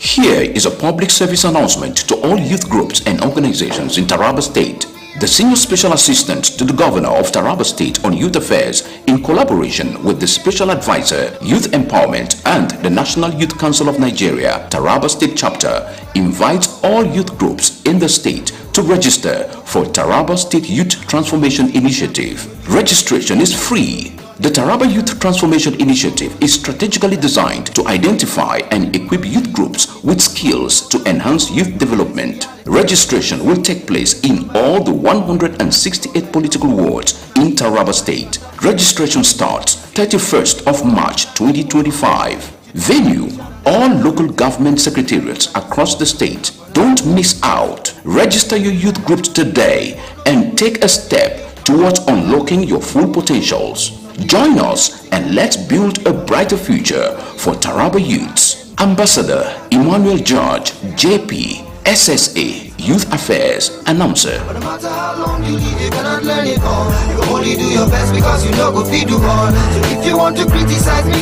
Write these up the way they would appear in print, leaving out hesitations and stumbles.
Here is a public service announcement to all youth groups and organizations in Taraba State. The Senior Special Assistant to the Governor of Taraba State on Youth Affairs, in collaboration with the Special Advisor, Youth Empowerment and the National Youth Council of Nigeria, Taraba State Chapter, invites all youth groups in the state to register for Taraba State Youth Transformation Initiative. Registration is free. The Taraba Youth Transformation Initiative is strategically designed to identify and equip youth groups with skills to enhance youth development. Registration will take place in all the 168 political wards in Taraba State. Registration starts 31st of March 2025. Venue: all local government secretariats across the state. Don't miss out. Register your youth groups today and take a step towards unlocking your full potentials. Join us and let's build a brighter future for Taraba youths. Ambassador Emmanuel George, JP, SSA, Youth Affairs, Announcer. No matter how long you live, you cannot learn it all. You only do your best because you know go feed you all. So if you want to criticize me,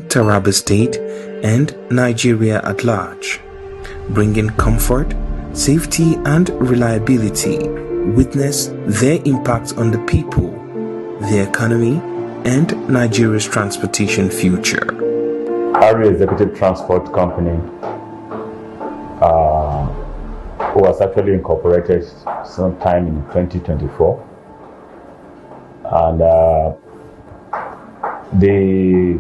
Taraba State and Nigeria at large, bringing comfort, safety and reliability. Witness their impact on the people, the economy, and Nigeria's transportation future. Harry Executive Transport Company was actually incorporated sometime in 2024, and the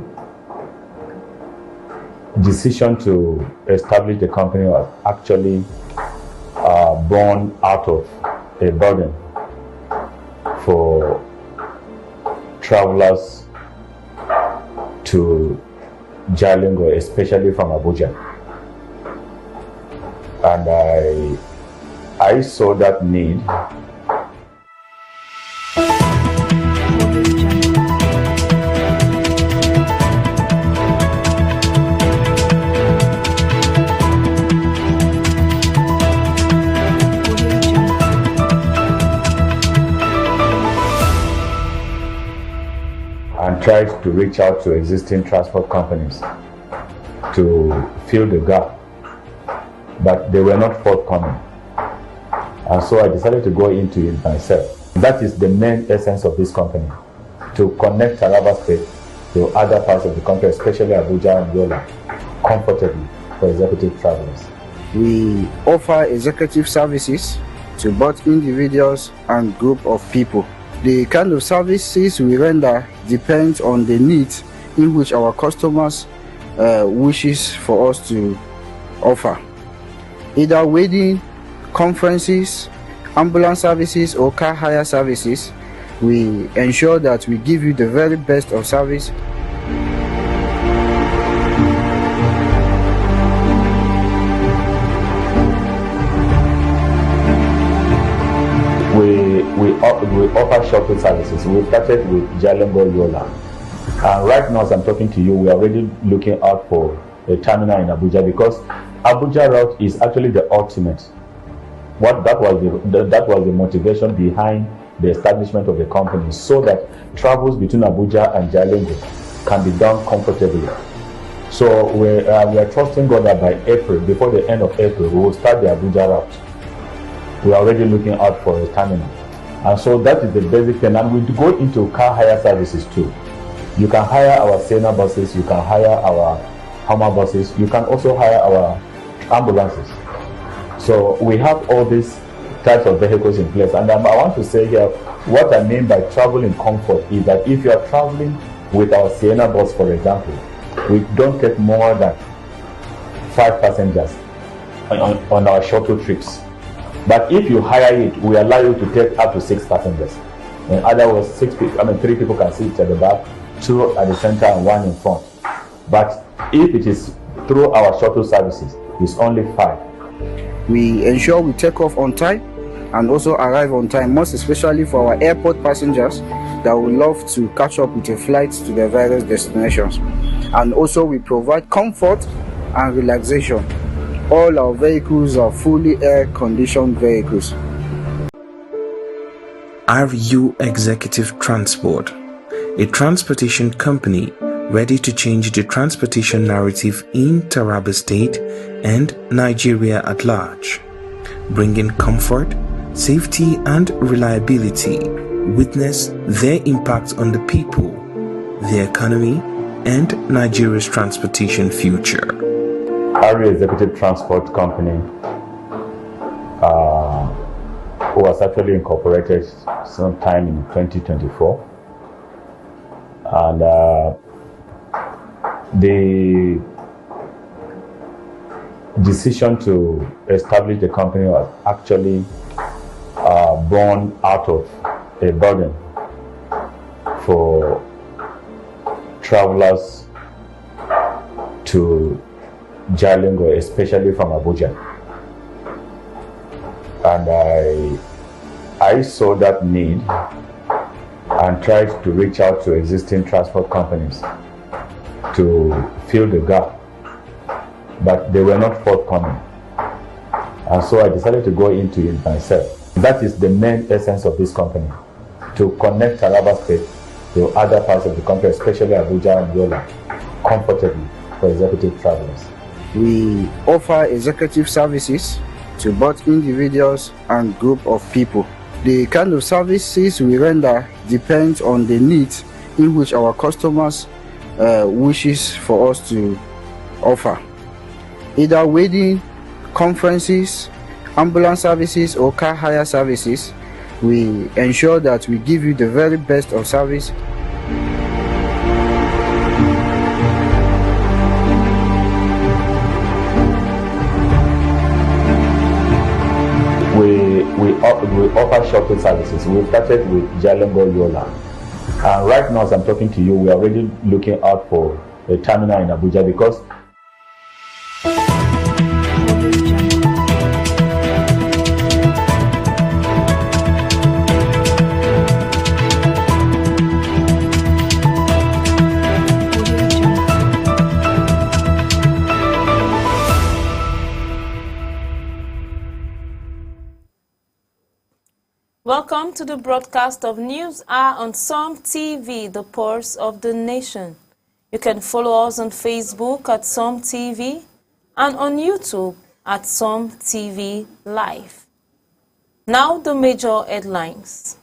decision to establish the company was actually born out of a burden for travelers to Jalingo, especially from Abuja. And I saw that need. And tried to reach out to existing transport companies to fill the gap, but they were not forthcoming. And so I decided to go into it myself. That is the main essence of this company, to connect Taraba State to other parts of the country, especially Abuja and Yola, comfortably for executive travelers. We offer executive services to both individuals and group of people. The kind of services we render depends on the needs in which our customers wishes for us to offer. Either wedding, conferences, ambulance services or car hire services, we ensure that we give you the very best of service. We offer shuttle services. We started with Jalingo Yola. And right now, as I'm talking to you, we are already looking out for a terminal in Abuja, because Abuja route is actually the ultimate. That was the motivation behind the establishment of the company, so that travels between Abuja and Jalingo can be done comfortably. So we are trusting God that by April, before the end of April, we will start the Abuja route. We are already looking out for a terminal. And so that is the basic thing. And we go into car hire services too. You can hire our Sienna buses, you can hire our Hummer buses, you can also hire our ambulances. So we have all these types of vehicles in place. And I want to say here, what I mean by travel in comfort is that if you are traveling with our Sienna bus, for example, we don't take more than 5 passengers on our shuttle trips. But if you hire it, we allow you to take up to 6 passengers. In other words, 3 people can sit at the back, 2 at the center and 1 in front. But if it is through our shuttle services, it's only 5. We ensure we take off on time and also arrive on time, most especially for our airport passengers that would love to catch up with a flight to their various destinations. And also we provide comfort and relaxation. All our vehicles are fully air-conditioned vehicles. RU Executive Transport, a transportation company ready to change the transportation narrative in Taraba State and Nigeria at large, bringing comfort, safety and reliability. Witness their impact on the people, the economy, and Nigeria's transportation future. Harry Executive Transport Company was actually incorporated sometime in 2024, and the decision to establish the company was actually born out of a burden for travelers to Jalingo, especially from Abuja. And I saw that need and tried to reach out to existing transport companies to fill the gap, but they were not forthcoming. And so I decided to go into it myself. That is the main essence of this company, to connect Taraba State to other parts of the country, especially Abuja and Yola, comfortably for executive travelers. We offer executive services to both individuals and group of people. The kind of services we render depends on the needs in which our customers wishes for us to offer. Either wedding, conferences, ambulance services or car hire services, we ensure that we give you the very best of service. We offer shuttle services. We started with Jalingo Yola. And right now, as I'm talking to you, we are already looking out for a terminal in Abuja because Welcome to the broadcast of News Hour on SOM TV, the pulse of the nation. You can follow us on Facebook at SOM TV and on YouTube at SOM TV Live. Now the major headlines.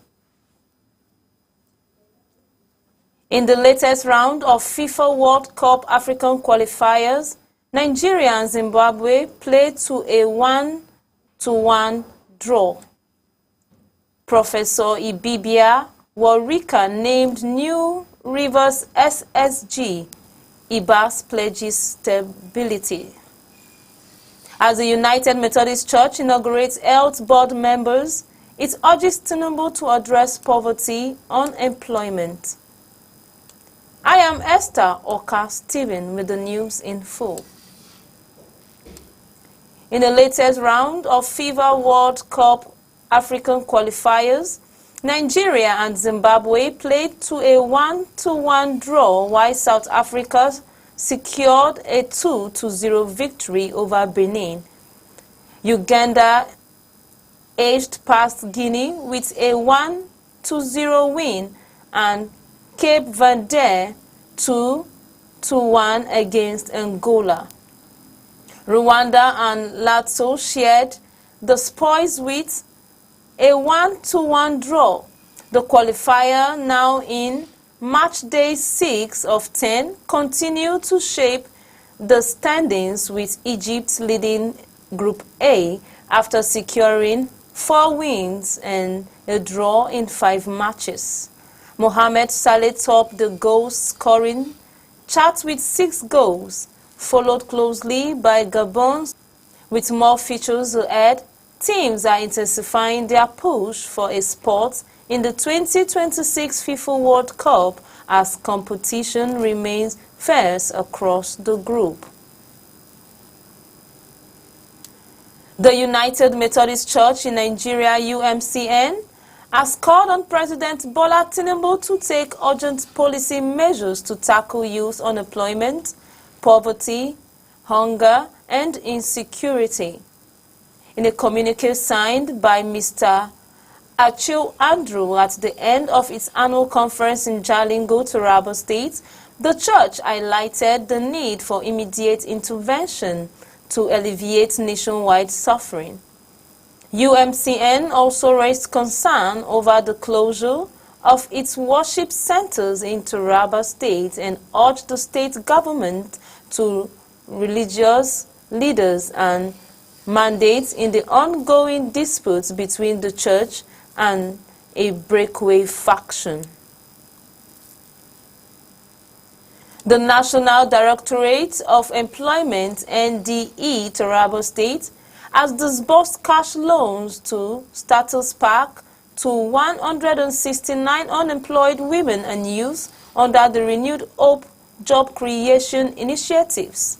In the latest round of FIFA World Cup African qualifiers, Nigeria and Zimbabwe played to a 1-1 draw. Professor Ibibia Warika named new Rivers SSG. IBAS pledges stability. As the United Methodist Church inaugurates health board members, it urges Tinubu to address poverty, unemployment. I am Esther Oka Stephen with the news in full. In the latest round of FIFA World Cup African qualifiers, Nigeria and Zimbabwe played to a 1-1 draw, while South Africa secured a 2-0 victory over Benin. Uganda edged past Guinea with a 1-0 win, and Cape Verde 2-1 against Angola. Rwanda and Lazio shared the spoils with a 1-1 draw. The qualifier, now in match day 6 of 10, continue to shape the standings, with Egypt leading Group A after securing 4 wins and a draw in 5 matches. Mohamed Salah topped the goal-scoring chart with 6 goals, followed closely by Gabon with more features ahead. Teams are intensifying their push for a spot in the 2026 FIFA World Cup as competition remains fierce across the group. The United Methodist Church in Nigeria, UMCN, has called on President Bola Tinubu to take urgent policy measures to tackle youth unemployment, poverty, hunger, and insecurity. In a communique signed by Mr. Achille Andrew at the end of its annual conference in Jalingo, Taraba State, The church highlighted the need for immediate intervention to alleviate nationwide suffering. UMCN also raised concern over the closure of its worship centers in Taraba State and urged the state government to religious leaders and mandates in the ongoing disputes between the church and a breakaway faction. The National Directorate of Employment, NDE, Taraba State, has disbursed cash loans to Status Park to 169 unemployed women and youth under the Renewed Hope Job Creation Initiatives.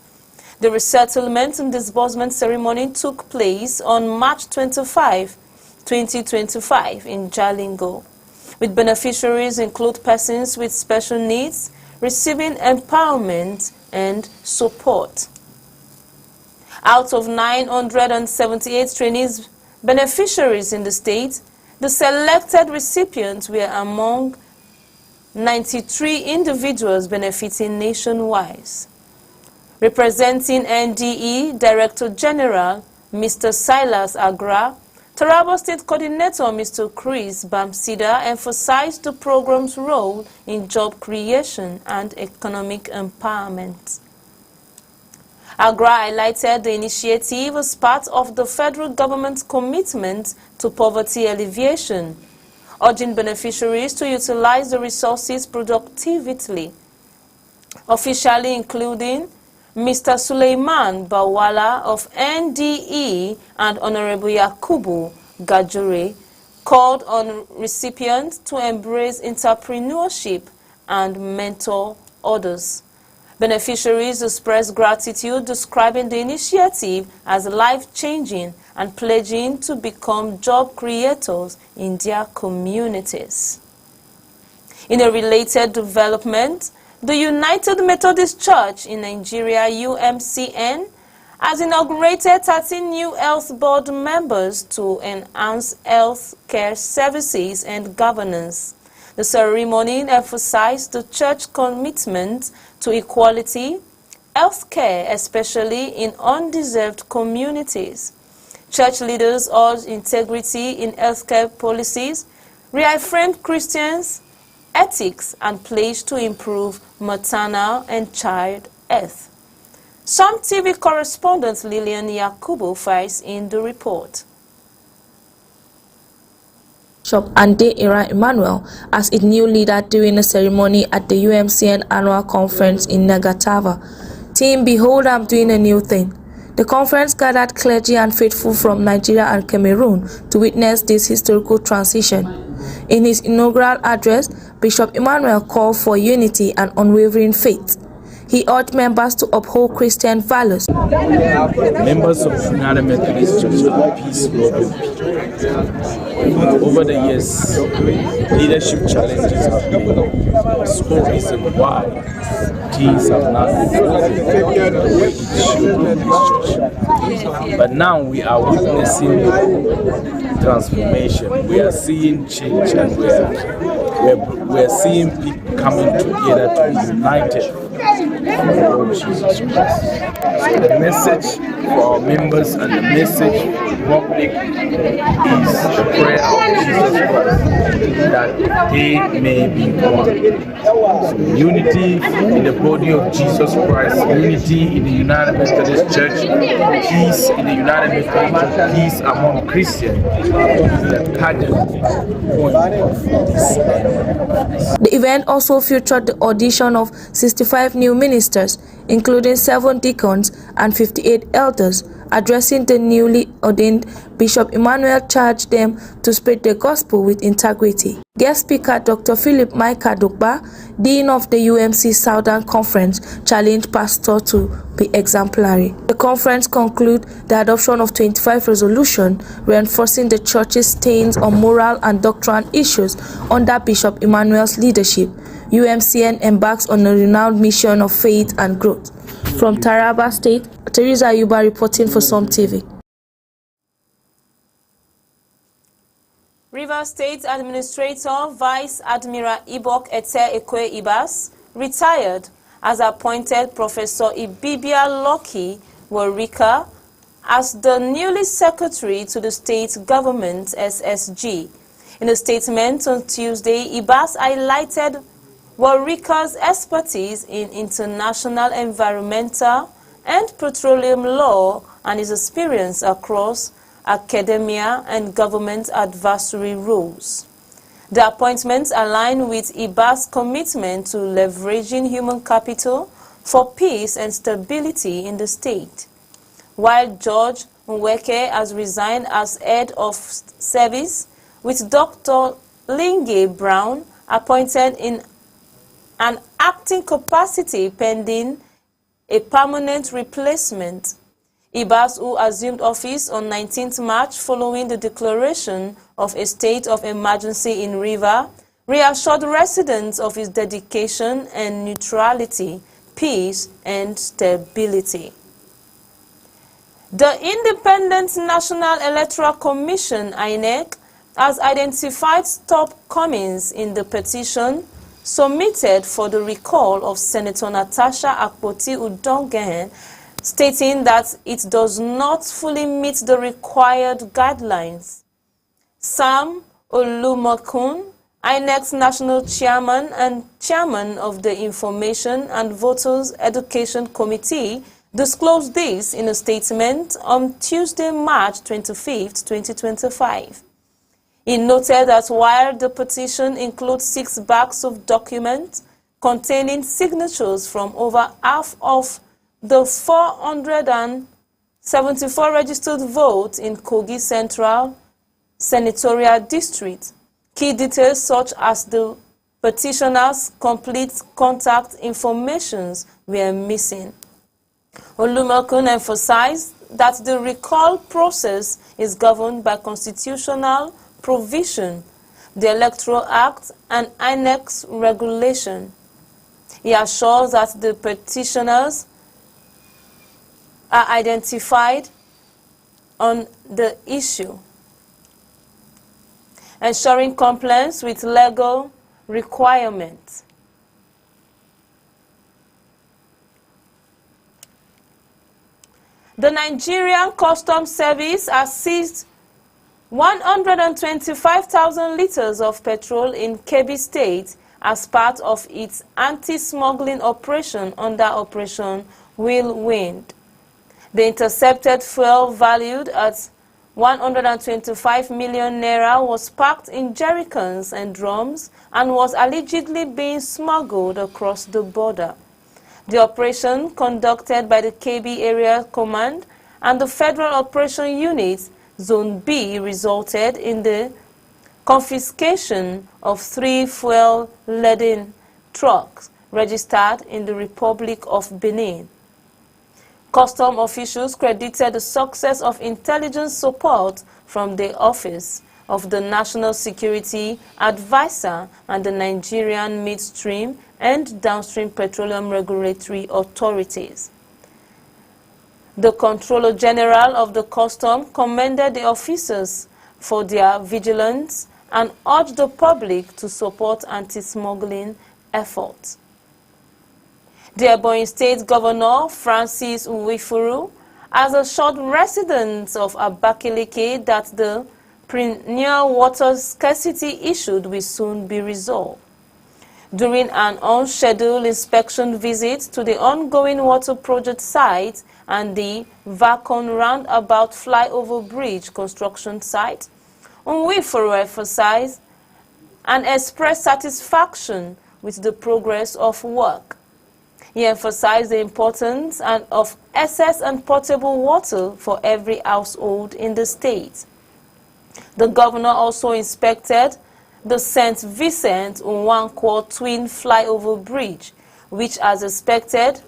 The resettlement and disbursement ceremony took place on March 25, 2025 in Jalingo, with beneficiaries include persons with special needs receiving empowerment and support. Out of 978 trainees beneficiaries in the state, the selected recipients were among 93 individuals benefiting nationwide. Representing NDE Director General Mr. Silas Agra, Taraba State Coordinator Mr. Chris Bamsida emphasized the program's role in job creation and economic empowerment. Agra highlighted the initiative as part of the federal government's commitment to poverty alleviation, urging beneficiaries to utilize the resources productively, officially including Mr. Suleiman Bawala of NDE and Honorable Yakubu Gajure called on recipients to embrace entrepreneurship and mentor others. Beneficiaries expressed gratitude, describing the initiative as life-changing and pledging to become job creators in their communities. In a related development, the United Methodist Church in Nigeria, UMCN, has inaugurated 13 new health board members to enhance health care services and governance. The ceremony emphasized the church's commitment to equality, health care, especially in undeserved communities. Church leaders urged integrity in healthcare policies, reaffirmed Christians' ethics, and pledged to improve maternal and child health. Some TV correspondent Lillian Yakubu files in the report. Bishop Ande Ira Emmanuel as its new leader during a ceremony at the UMCN annual conference in Negatava. Team Behold, I'm doing a new thing. The conference gathered clergy and faithful from Nigeria and Cameroon to witness this historical transition. In his inaugural address, Bishop Emmanuel called for unity and unwavering faith. He urged members to uphold Christian values. Members of the United Methodist Church are peace-loving people. Over the years, leadership challenges have been the sole reason why things have not been going the way it should in this church. But now we are witnessing transformation. We are seeing change, and we are seeing people coming together to be united for the Lord Jesus Christ. So the message for our members and the message for the public is the prayer of Jesus Christ that they may be one. So unity in the body of Jesus Christ, unity in the United Methodist Church, peace in the United Methodist Church, peace among Christians is the target point of this. The event also featured the audition of 65 new ministers, including 7 deacons and 58 elders. Addressing the newly ordained, Bishop Emmanuel charged them to spread the gospel with integrity. Guest speaker Dr. Philip Micah Dogba, Dean of the UMC Southern Conference, challenged pastors to be exemplary. The conference concluded the adoption of 25 resolutions reinforcing the church's stance on moral and doctrinal issues under Bishop Emmanuel's leadership. UMCN embarks on a renowned mission of faith and growth. From Taraba State, Teresa Ayuba reporting for Som TV. Rivers State Administrator Vice Admiral Ibok Ete Ekwe Ibas retired, has appointed Professor Ibibia Lucky Warika as the newly Secretary to the State Government SSG. In a statement on Tuesday, Ibas highlighted Warika's expertise in international environmental and petroleum law and his experience across academia and government advisory roles. The appointments align with Ibas' commitment to leveraging human capital for peace and stability in the state, while George Nweke has resigned as head of service, with Dr. Linge Brown appointed in an acting capacity pending a permanent replacement. Ibas, who assumed office on 19th March following the declaration of a state of emergency in River, reassured residents of his dedication and neutrality, peace and stability. The Independent National Electoral Commission, INEC, has identified shortcomings in the petition submitted for the recall of Senator Natasha Akpoti-Uduaghan, stating that it does not fully meet the required guidelines. Sam Olumakun, INEC's national chairman and chairman of the Information and Voters Education Committee, disclosed this in a statement on Tuesday, March 25, 2025. He noted that while the petition includes 6 bags of documents containing signatures from over half of the 474 registered votes in Kogi Central Senatorial District, key details such as the petitioner's complete contact information were missing. Olumakun emphasized that the recall process is governed by constitutional provision, the Electoral Act, and INEC's regulation. He assures that the petitioners are identified on the issue, ensuring compliance with legal requirements. The Nigerian Customs Service has seized 125,000 liters of petrol in Kebbi State as part of its anti-smuggling operation under Operation Whirlwind. The intercepted fuel, valued at 125 million naira, was packed in jerrycans and drums and was allegedly being smuggled across the border. The operation, conducted by the Kebbi Area Command and the Federal Operation Unit Zone B, resulted in the confiscation of 3 fuel-laden trucks registered in the Republic of Benin. Custom officials credited the success of intelligence support from the Office of the National Security Advisor and the Nigerian Midstream and Downstream Petroleum Regulatory Authorities. The Controller General of the Custom commended the officers for their vigilance and urged the public to support anti-smuggling efforts. The Ebonyi State Governor, Francis Uwifuru, has assured residents of Abakaliki that the perennial water scarcity issue will soon be resolved. During an unscheduled inspection visit to the ongoing water project site and the Vakon Roundabout Flyover Bridge construction site, Uwifuru emphasized and expressed satisfaction with the progress of work. He emphasized the importance of access and potable water for every household in the state. The governor also inspected the St. Vincent Nwankwo Twin Flyover Bridge, which is expected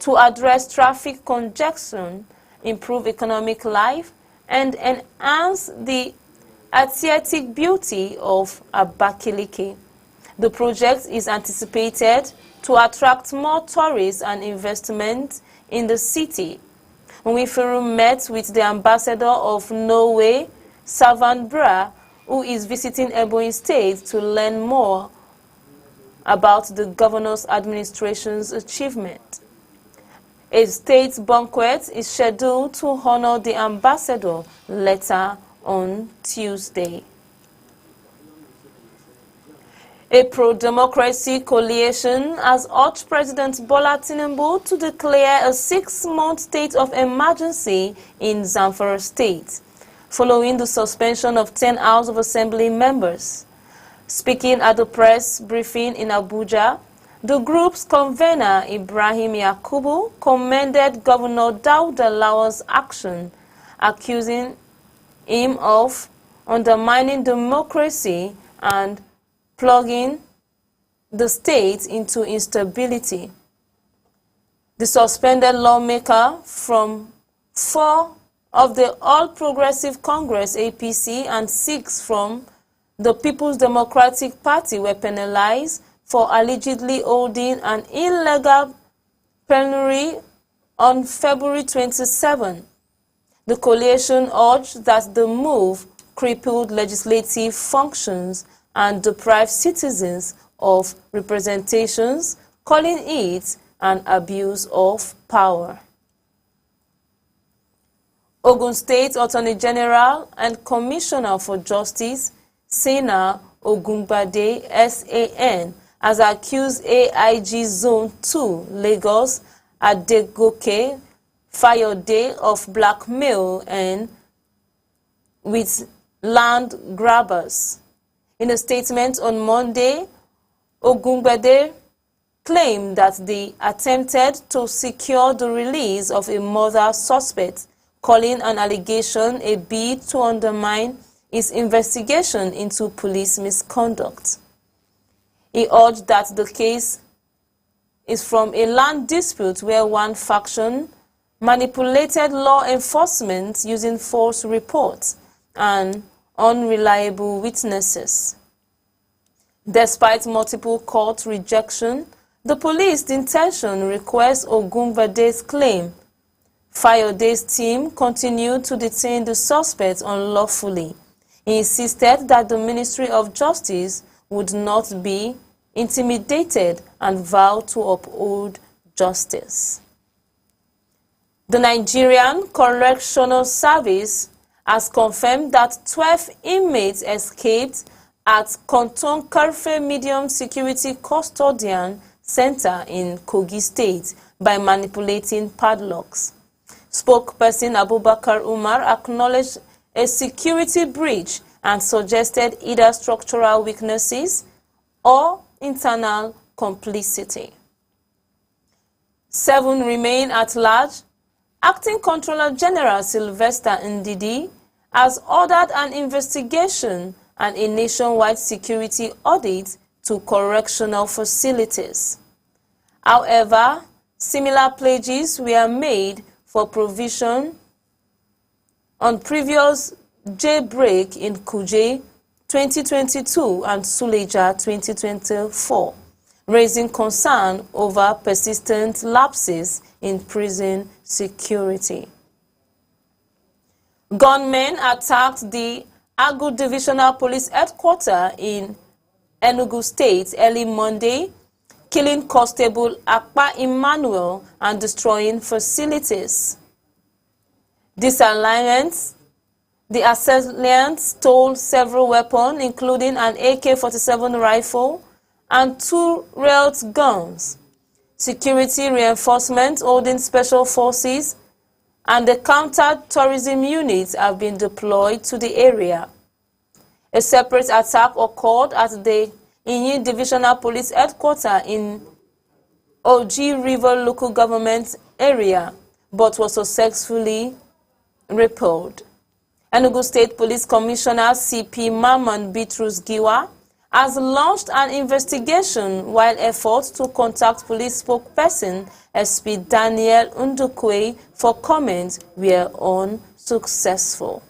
to address traffic congestion, improve economic life, and enhance the aesthetic beauty of Abakaliki. The project is anticipated to attract more tourists and investment in the city. Uwifuru met with the ambassador of Norway, Savan Bra, who is visiting Ebonyi State to learn more about the governor's administration's achievement. A state banquet is scheduled to honor the ambassador later on Tuesday. A pro-democracy coalition has urged President Bola Tinubu to declare a 6-month state of emergency in Zamfara State, following the suspension of 10 House of Assembly members. Speaking at the press briefing in Abuja, the group's convener, Ibrahim Yakubu, commended Governor Dauda Lawal's action, accusing him of undermining democracy and plunging the state into instability. The suspended lawmaker from 4 of the All Progressive Congress (APC) and 6 from the People's Democratic Party were penalized for allegedly holding an illegal plenary on February 27. The coalition urged that the move crippled legislative functions and deprived citizens of representations, calling it an abuse of power. Ogun State Attorney General and Commissioner for Justice, Sena Ogungbade, SAN, has accused AIG Zone 2, Lagos, Adegoke Fayode of blackmail and with land grabbers. In a statement on Monday, Ogungbade claimed that they attempted to secure the release of a murder suspect, calling an allegation a bid to undermine his investigation into police misconduct. He urged that the case is from a land dispute where one faction manipulated law enforcement using false reports and unreliable witnesses. Despite multiple court rejection, the police detention requests Ogungbade's claim. Fayode's team continued to detain the suspect unlawfully. He insisted that the Ministry of Justice would not be intimidated and vowed to uphold justice. The Nigerian Correctional Service has confirmed that 12 inmates escaped at Konton Karfe Medium Security Custodian Center in Kogi State by manipulating padlocks. Spokesperson Abubakar Umar acknowledged a security breach and suggested either structural weaknesses or internal complicity. 7 remain at large. Acting Controller General Sylvester Ndidi has ordered an investigation and a nationwide security audit to correctional facilities. However, similar pledges were made for provision on previous jailbreak in Kuje 2022 and Suleja 2024, raising concern over persistent lapses in prison security. Gunmen attacked the Agu Divisional Police Headquarters in Enugu State early Monday, killing Constable Akpa Emmanuel and destroying facilities. The assailants stole several weapons, including an AK-47 rifle and 2 railed guns. Security reinforcements holding special forces and the counter-tourism units have been deployed to the area. A separate attack occurred at the Inyi Divisional Police Headquarters in Oji River local government area, but was successfully repelled. Enugu State Police Commissioner CP Maman Bitrus Giwa has launched an investigation while efforts to contact police spokesperson SP Daniel Ndukwe for comment were unsuccessful.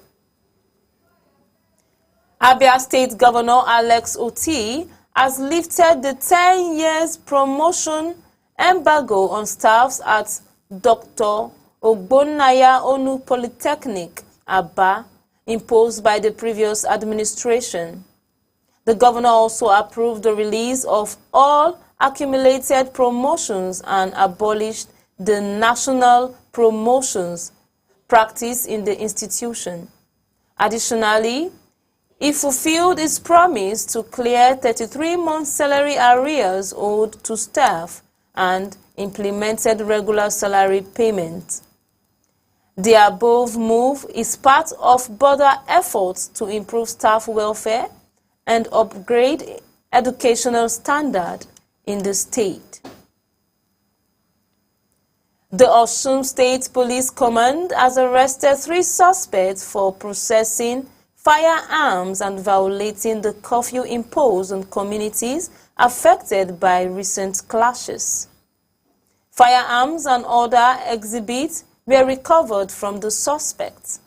Abia State Governor Alex Oti has lifted the 10 years promotion embargo on staffs at Dr. Ogbonnaya Onu Polytechnic, Aba, imposed by the previous administration. The The governor also approved the release of all accumulated promotions and abolished the national promotions practice in the institution. Additionally, he fulfilled his promise to clear 33-month salary arrears owed to staff and implemented regular salary payments. The above move is part of broader efforts to improve staff welfare and upgrade educational standard in the state. The Osun State Police Command has arrested 3 suspects for possessing firearms and violating the curfew imposed on communities affected by recent clashes. Firearms and other exhibits were recovered from the suspects.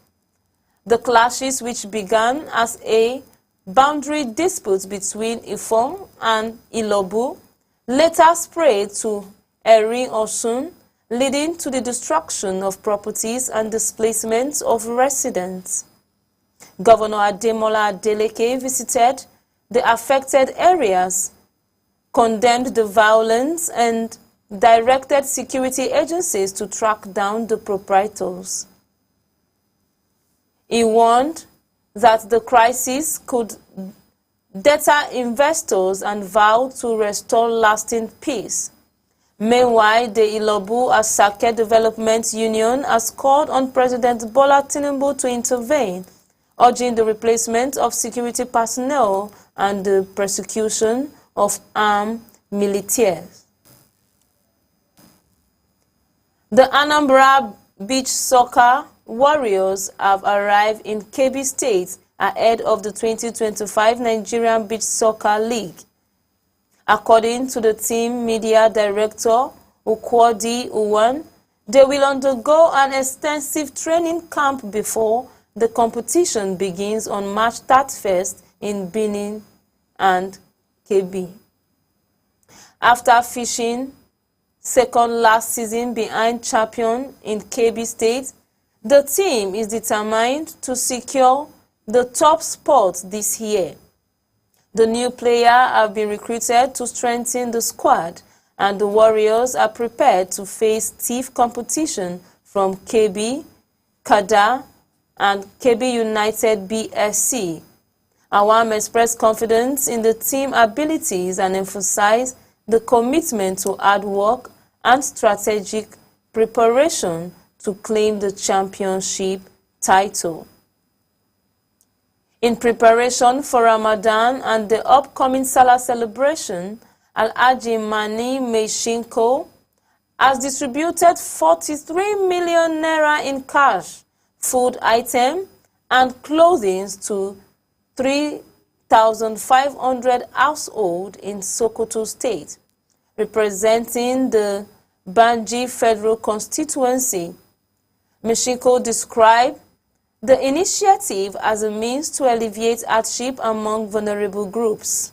The clashes, which began as a boundary dispute between Ifong and Ilobu, later spread to Erin Osun, leading to the destruction of properties and displacement of residents. Governor Ademola Adeleke visited the affected areas, condemned the violence, and directed security agencies to track down the proprietors. He warned that the crisis could deter investors and vowed to restore lasting peace. Meanwhile, the Ilobu Asake Development Union has called on President Bola Tinubu to intervene, urging the replacement of security personnel and the persecution of armed militias. The Anambra Beach Soccer Warriors have arrived in Kebbi State ahead of the 2025 Nigerian Beach Soccer League. According to the team media director, Ukwadi Uwan, they will undergo an extensive training camp before the competition begins on March 31st in Benin and Kebbi. After finishing second last season behind champion in Kebbi State, the team is determined to secure the top spot this year. The new players have been recruited to strengthen the squad, and the Warriors are prepared to face stiff competition from Kebbi, Kada, and Kebbi United BSC. Awam expressed confidence in the team abilities and emphasized the commitment to hard work and strategic preparation to claim the championship title. In preparation for Ramadan and the upcoming Salah celebration, Alhaji Mani Meshinko has distributed 43 million naira in cash, food items, and clothing to 3,500 households in Sokoto State, representing the Banji Federal Constituency. Meshinko described the initiative as a means to alleviate hardship among vulnerable groups.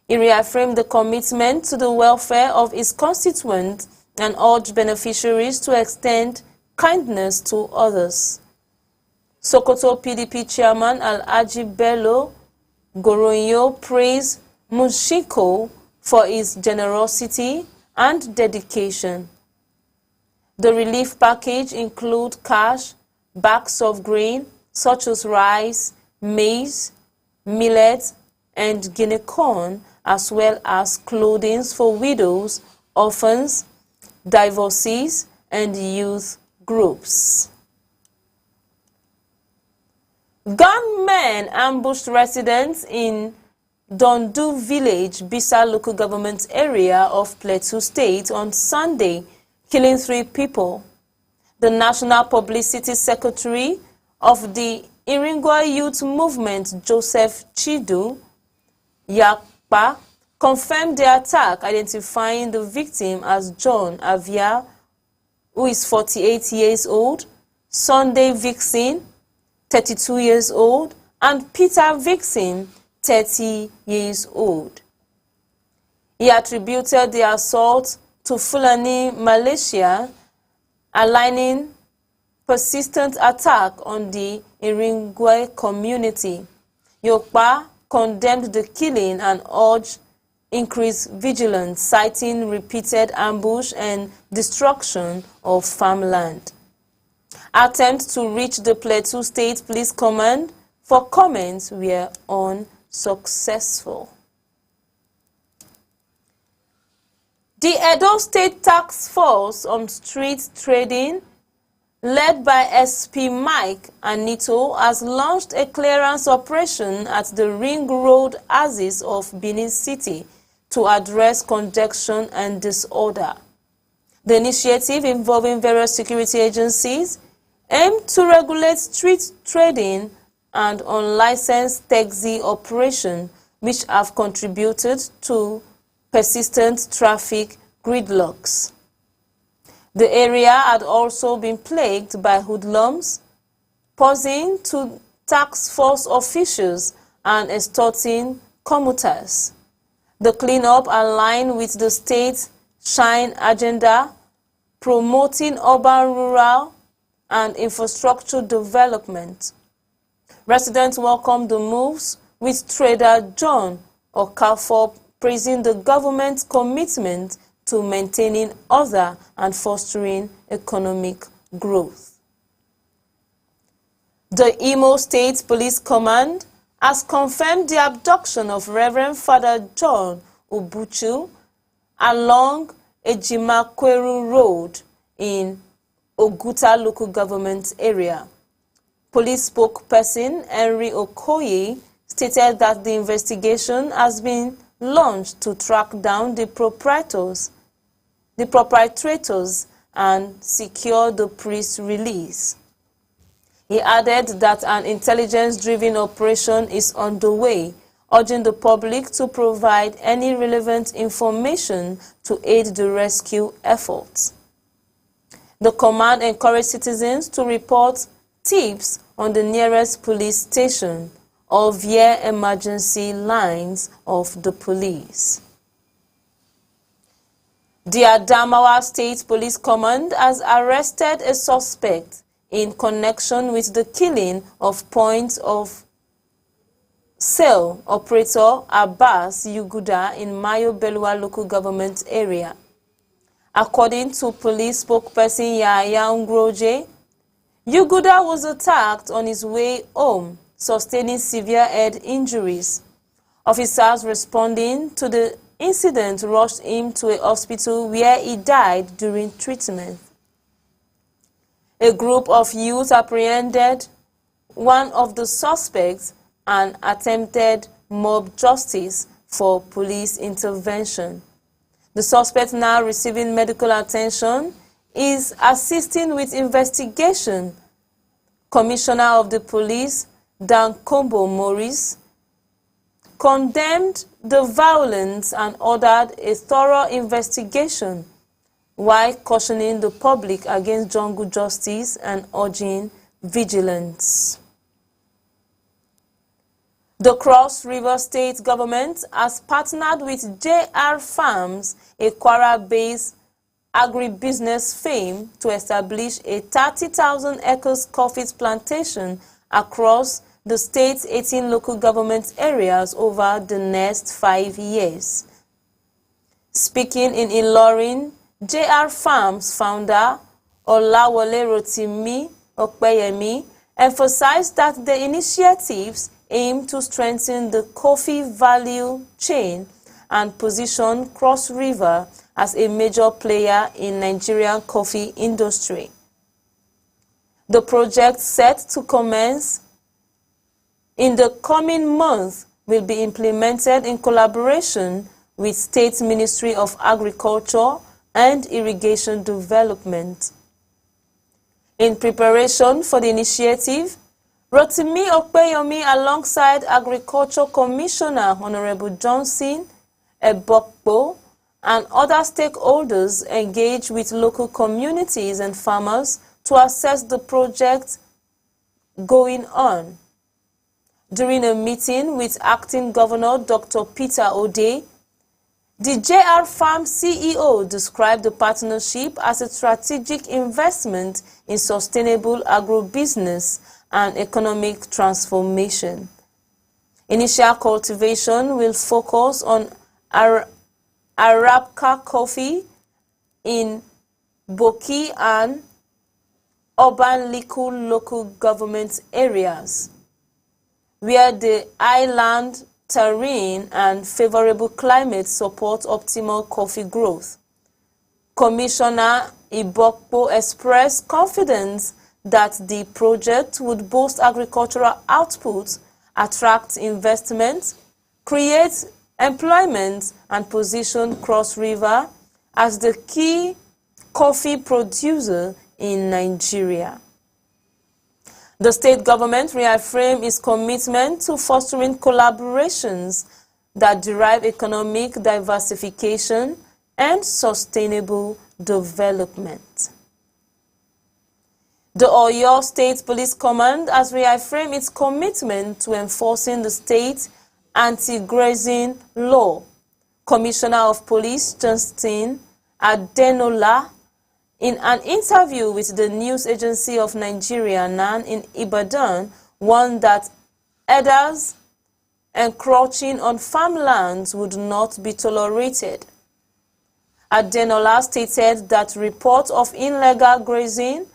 He reaffirmed the commitment to the welfare of his constituents and urged beneficiaries to extend kindness to others. Sokoto PDP chairman Alhaji Bello Goronyo praised Meshinko for his generosity and dedication. The relief package includes cash, bags of grain such as rice, maize, millet, and Guinea corn, as well as clothing for widows, orphans, divorcees, and youth groups. Gunmen ambushed residents in Dondu Village, Bisa local government area of Plateau State on Sunday, killing 3 people. The National Publicity Secretary of the Iringwa Youth Movement, Joseph Chidu Yakpa, confirmed the attack, identifying the victim as John Avia, who is 48 years old, Sunday Vixen, 32 years old, and Peter Vixen, 30 years old. He attributed the assault to Fulani Malaysia, aligning persistent attack on the Iringwe community. Yokpa condemned the killing and urged increased vigilance, citing repeated ambush and destruction of farmland. Attempts to reach the Plateau State Police Command for comments were unsuccessful. The Edo State Task Force on Street Trading, led by SP Mike Anito, has launched a clearance operation at the Ring Road axis of Benin City to address congestion and disorder. The initiative, involving various security agencies, aimed to regulate street trading and unlicensed taxi operation, which have contributed to persistent traffic gridlocks. The area had also been plagued by hoodlums, posing to task force officials and extorting commuters. The cleanup aligned with the state's Shine agenda, promoting urban, rural, and infrastructure development. Residents welcomed the moves, with trader John Okafor praising the government's commitment to maintaining order and fostering economic growth. The Imo State Police Command has confirmed the abduction of Reverend Father John Ubuchu along Ejimakweru Road in Oguta local government area. Police spokesperson Henry Okoye stated that the investigation has been launched to track down the perpetrators and secure the priest's release. He added that an intelligence-driven operation is underway, urging the public to provide any relevant information to aid the rescue efforts. The command encouraged citizens to report tips on the nearest police station or via emergency lines of the police. The Adamawa State Police Command has arrested a suspect in connection with the killing of point of sale operator Abbas Yuguda in Mayo Belua local government area. According to police spokesperson Yaya Ngroje, Yuguda was attacked on his way home, sustaining severe head injuries. Officers responding to the incident rushed him to a hospital where he died during treatment. A group of youth apprehended one of the suspects and attempted mob justice for police intervention. The suspect, now receiving medical attention, is assisting with investigation. Commissioner of the Police, Dan Kombo Morris, condemned the violence and ordered a thorough investigation, while cautioning the public against jungle justice and urging vigilance. The Cross River State government has partnered with JR Farms, a Kwara-based agribusiness firm, to establish a 30,000 acres coffee plantation across the state's 18 local government areas over the next 5 years. Speaking in Ilorin, JR Farms founder Olawole Rotimi Okpeyemi emphasized that the initiatives aim to strengthen the coffee value chain and position Cross River as a major player in Nigerian coffee industry. The project, set to commence in the coming month, will be implemented in collaboration with State Ministry of Agriculture and Irrigation Development. In preparation for the initiative, Rotimi Okpeyomi, alongside Agriculture Commissioner Honorable Johnson Ebokpo and other stakeholders, engaged with local communities and farmers to assess the project going on. During a meeting with Acting Governor Dr. Peter Ode, the JR Farm CEO described the partnership as a strategic investment in sustainable agribusiness and economic transformation. Initial cultivation will focus on Arabika coffee in Boki and Urban Liku local government areas, where the island terrain and favorable climate support optimal coffee growth. Commissioner Ibokpo expressed confidence that the project would boost agricultural output, attract investment, create employment, and position Cross River as the key coffee producer in Nigeria. The state government reaffirmed its commitment to fostering collaborations that derive economic diversification and sustainable development. The Oyo State Police Command has reaffirmed its commitment to enforcing the state anti-grazing law. Commissioner of Police Justin Adenola, in an interview with the News Agency of Nigeria, NAN, in Ibadan, warned that herders encroaching on farmlands would not be tolerated. Adenola stated that reports of illegal grazing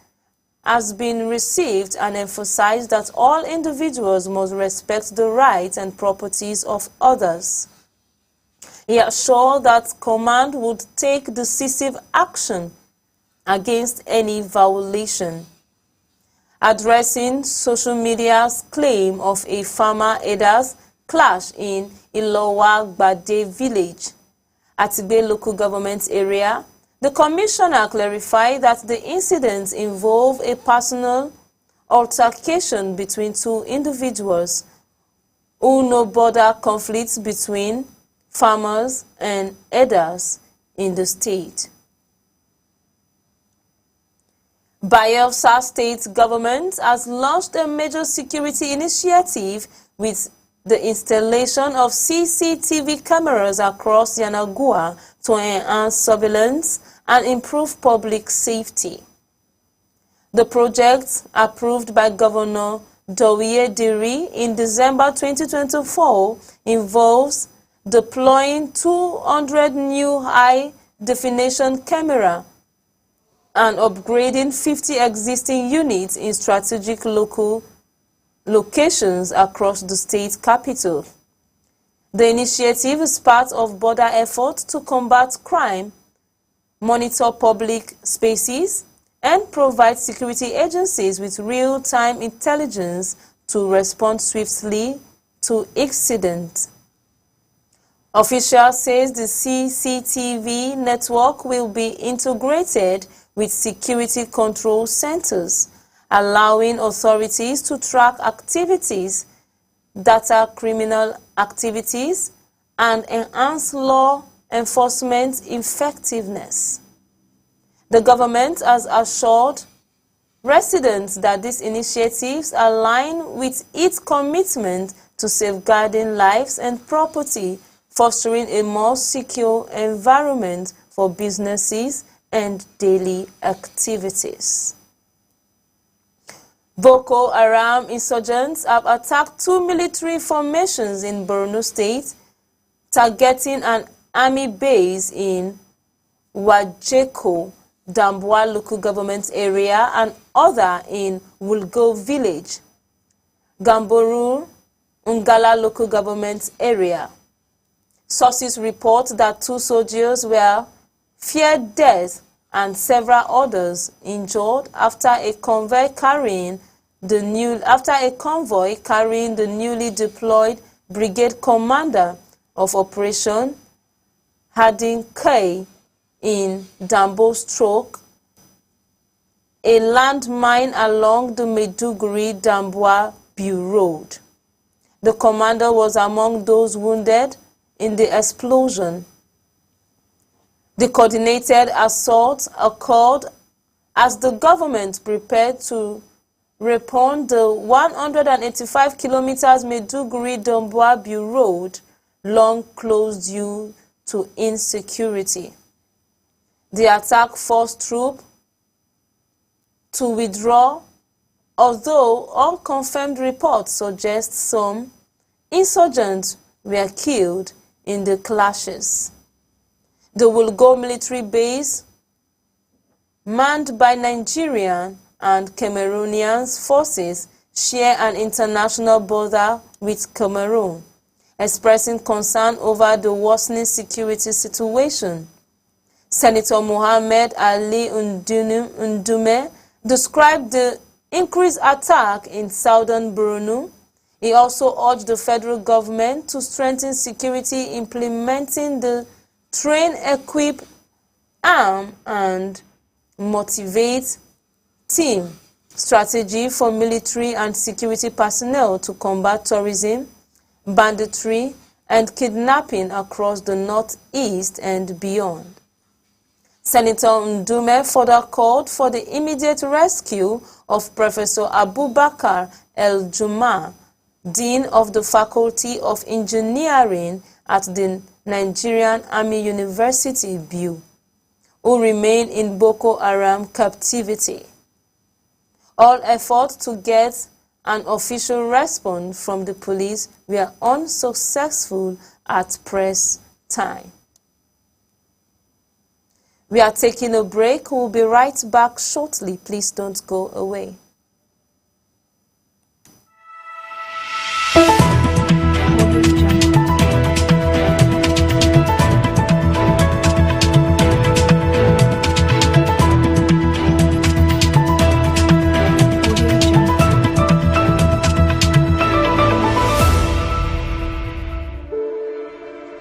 has been received and emphasized that all individuals must respect the rights and properties of others. He assured that command would take decisive action against any violation. Addressing social media's claim of a farmer-herders clash in Ilowa Gbade village, Atigbe local government area, the commissioner clarified that the incident involved a personal altercation between two individuals who no border conflicts between farmers and herders in the state. Bayelsa state government has launched a major security initiative with the installation of CCTV cameras across Yanagua to enhance surveillance and improve public safety. The project, approved by Governor Dowie Diri in December 2024, involves deploying 200 new high-definition cameras and upgrading 50 existing units in strategic local locations across the state capital. The initiative is part of border efforts to combat crime, monitor public spaces, and provide security agencies with real-time intelligence to respond swiftly to incidents. Officials say the CCTV network will be integrated with security control centers, allowing authorities to track activities, data criminal activities, and enhance law enforcement effectiveness. The government has assured residents that these initiatives align with its commitment to safeguarding lives and property, fostering a more secure environment for businesses and daily activities. Boko Haram insurgents have attacked two military formations in Borno State, targeting an army base in Wajeko, Damboa local government area, and other in Wulgo village, Gamboru, Ungala local government area. Sources report that two soldiers were feared death and several others injured after a convoy carrying the newly deployed brigade commander of Operation Hardin K in Dambo Stroke, a landmine along the Maiduguri-Damboa-Biu road. The commander was among those wounded in the explosion. The coordinated assault occurred as the government prepared to respond the 185 kilometers Maiduguri-Damboa-Biu road, long closed due to insecurity. The attack forced troops to withdraw, although unconfirmed reports suggest some insurgents were killed in the clashes. The Wulgo military base, manned by Nigerian and Cameroonian forces, share an international border with Cameroon, expressing concern over the worsening security situation. Senator Mohamed Ali Ndume described the increased attack in southern Borno. He also urged the federal government to strengthen security, implementing the train, equip, arm, and motivate team strategy for military and security personnel to combat tourism, banditry, and kidnapping across the northeast and beyond. Senator Ndume further called for the immediate rescue of Professor Abubakar El-Juma, Dean of the Faculty of Engineering at the Nigerian Army University, BU, who remain in Boko Haram captivity. All efforts to get an official response from the police were unsuccessful at press time. We are taking a break. We'll be right back shortly. Please don't go away.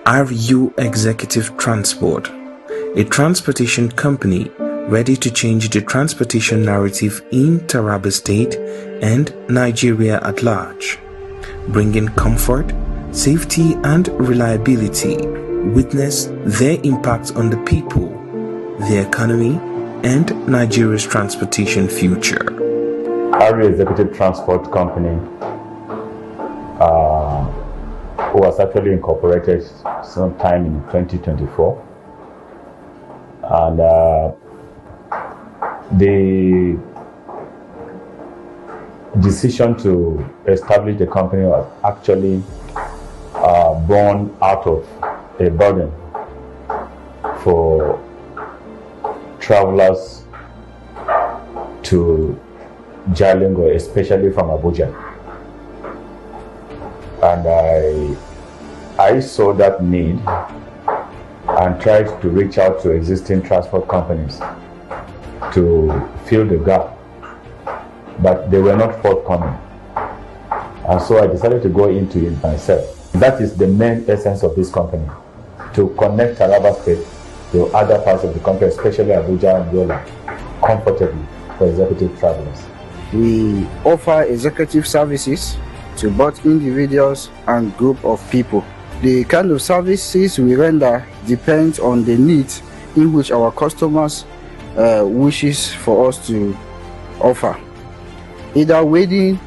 RU Executive Transport, a transportation company ready to change the transportation narrative in Taraba State and Nigeria at large, bringing comfort, safety and reliability. Witness their impact on the people, the economy, and Nigeria's transportation future. RU Executive Transport Company was actually incorporated sometime in 2024, and the decision to establish the company was actually born out of a burden for travelers to Jalingo, especially from Abuja. And I saw that need and tried to reach out to existing transport companies to fill the gap, but they were not forthcoming. And so I decided to go into it myself. That is the main essence of this company, to connect Taraba State to other parts of the country, especially Abuja and Yola, comfortably for executive travelers. We offer executive services to both individuals and group of people. The kind of services we render depends on the needs in which our customers wishes for us to offer. Either wedding,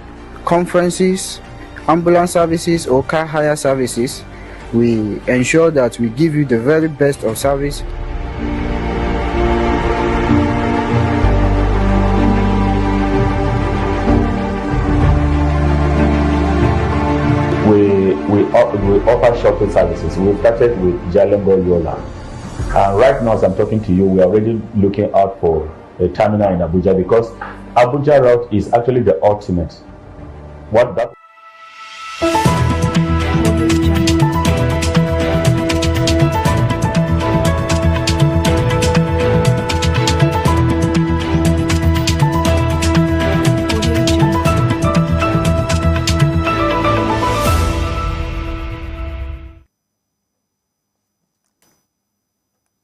conferences, ambulance services or car hire services, we ensure that we give you the very best of service. We offer shuttle services. We started with Jalingo Yola. And right now, as I'm talking to you, we are already looking out for a terminal in Abuja, because Abuja route is actually the ultimate. What that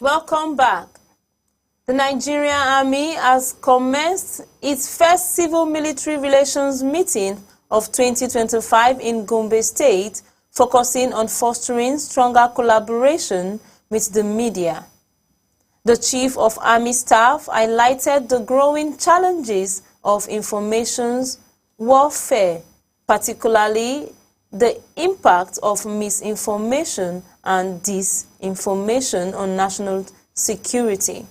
Welcome back. The Nigerian Army has commenced its first civil-military relations meeting of 2025 in Gombe State, focusing on fostering stronger collaboration with the media. The Chief of Army Staff highlighted the growing challenges of information warfare, particularly the impact of misinformation and disinformation on national security.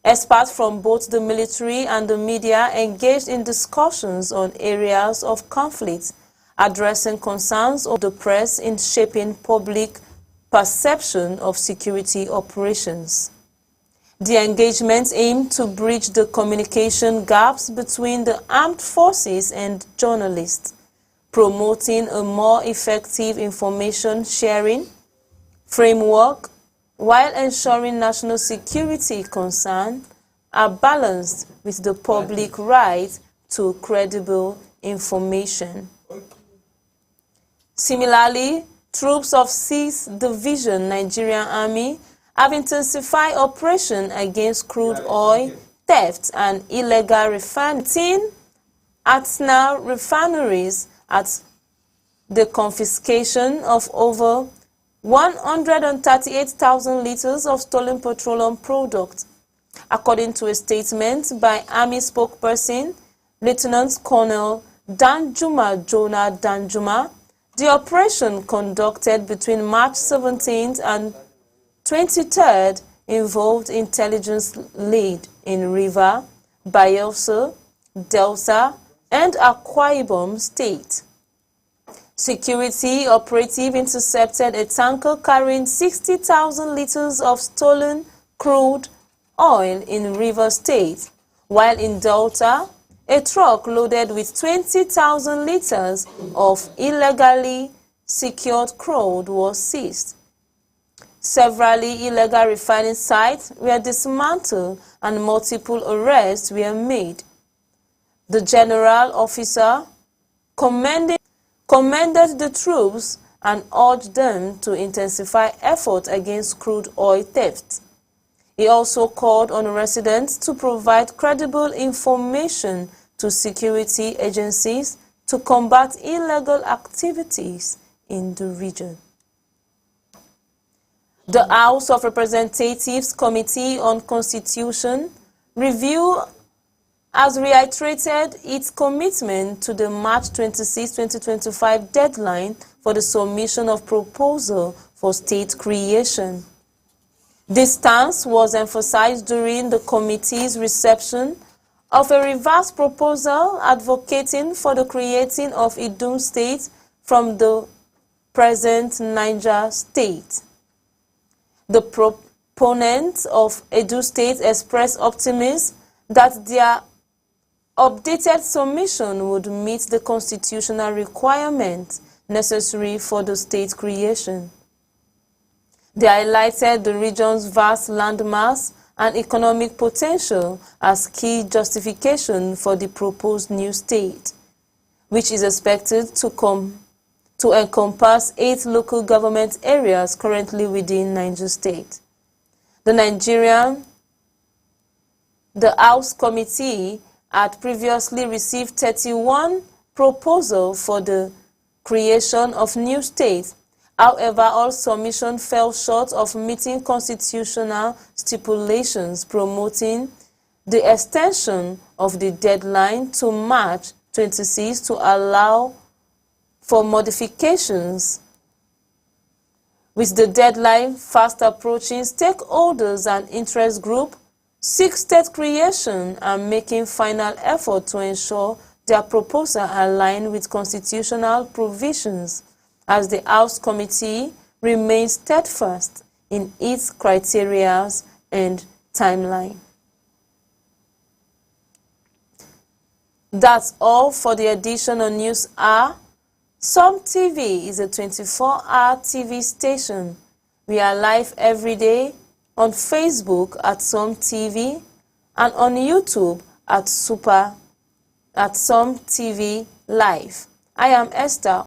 Experts from both the military and the media engaged in discussions on areas of conflict addressing concerns of the press in shaping public perception of security operations. The engagements aim to bridge the communication gaps between the armed forces and journalists, promoting a more effective information sharing framework while ensuring national security concerns are balanced with the public right to credible information. Similarly, troops of 6th Division Nigerian Army have intensified operation against crude oil theft and illegal refining at now refineries at the confiscation of over 138,000 liters of stolen petroleum products. According to a statement by Army spokesperson, Lieutenant Colonel Danjuma Jonah Danjuma, the operation conducted between March 17th and 23rd involved intelligence lead in River, Bayelsa, Delta, and Akwa Ibom State. Security operative intercepted a tanker carrying 60,000 liters of stolen crude oil in River State, while in Delta, a truck loaded with 20,000 liters of illegally secured crude was seized. Several illegal refining sites were dismantled and multiple arrests were made. The general officer commended the troops and urged them to intensify efforts against crude oil theft. He also called on residents to provide credible information to security agencies to combat illegal activities in the region. The House of Representatives Committee on Constitution Review has reiterated its commitment to the March 26, 2025 deadline for the submission of proposal for state creation. This stance was emphasized during the committee's reception of a revised proposal advocating for the creating of Idum State from the present Niger State. The proponents of Edo State expressed optimism that their updated submission would meet the constitutional requirements necessary for the state creation. They highlighted the region's vast landmass and economic potential as key justification for the proposed new state, which is expected to encompass 8 local government areas currently within Niger State. The House Committee had previously received 31 proposals for the creation of new states. However, all submissions fell short of meeting constitutional stipulations promoting the extension of the deadline to March 26 to allow for modifications. With the deadline fast approaching, stakeholders and interest groups seek state creation and making final effort to ensure their proposal align with constitutional provisions, as the House Committee remains steadfast in its criteria and timeline. That's all for the edition on News Hour. Som TV is a 24-hour TV station. We are live every day on Facebook at Som TV and on YouTube at Som TV Live. I am Esther